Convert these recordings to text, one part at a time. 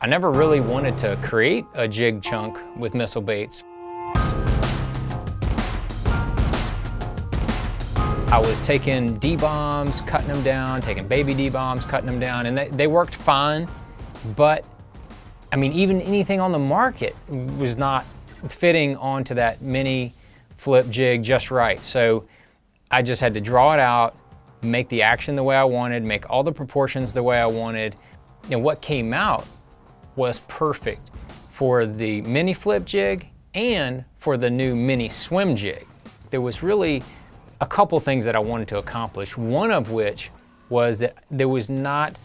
I never really wanted to create a jig chunk with missile baits. I was taking D-bombs, cutting them down, taking baby D-bombs, cutting them down, and they worked fine, but I mean, even anything on the market was not fitting onto that mini flip jig just right. So I just had to draw it out, make the action the way I wanted, make all the proportions the way I wanted. And what came out was perfect for the mini flip jig and for the new mini swim jig. There was really a couple things that I wanted to accomplish, one of which was that there was not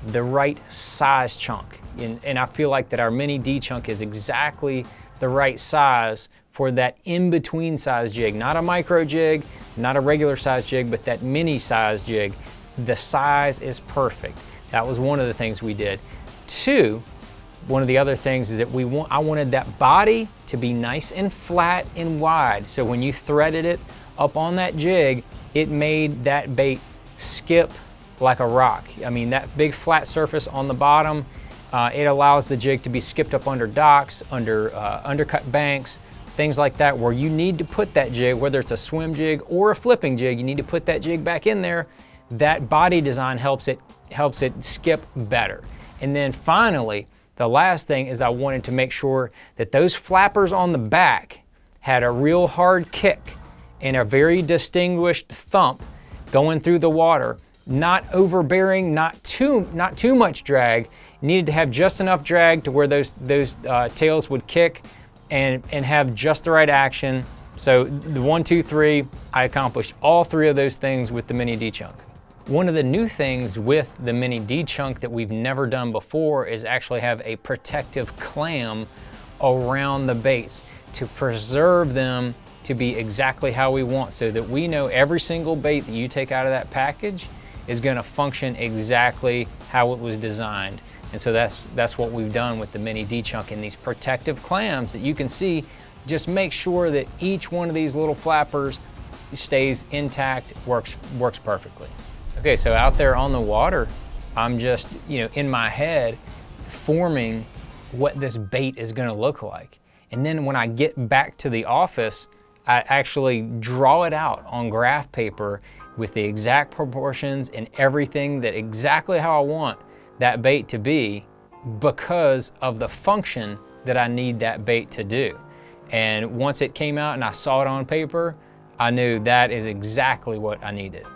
the right size chunk. And I feel like that our mini D chunk is exactly the right size for that in-between size jig. Not a micro jig, not a regular size jig, but that mini size jig. The size is perfect. That was one of the things we did. Two, one of the other things is that I wanted that body to be nice and flat and wide. So when you threaded it up on that jig, it made that bait skip like a rock. I mean, that big flat surface on the bottom, it allows the jig to be skipped up under docks, under undercut banks, things like that, where you need to put that jig, whether it's a swim jig or a flipping jig, you need to put that jig back in there. That body design helps it skip better. And then finally, the last thing is I wanted to make sure that those flappers on the back had a real hard kick and a very distinguished thump going through the water, not overbearing, not too much drag. You needed to have just enough drag to where those tails would kick and have just the right action. So the 1, 2, 3, I accomplished all three of those things with the mini D chunk. One of the new things with the mini D chunk that we've never done before is actually have a protective clam around the baits to preserve them to be exactly how we want, so that we know every single bait that you take out of that package is going to function exactly how it was designed. And so that's what we've done with the mini D chunk, and these protective clams that you can see just make sure that each one of these little flappers stays intact, works perfectly. Okay, so out there on the water, I'm just, in my head forming what this bait is going to look like. And then when I get back to the office, I actually draw it out on graph paper with the exact proportions and everything, that exactly how I want that bait to be, because of the function that I need that bait to do. And once it came out and I saw it on paper, I knew that is exactly what I needed.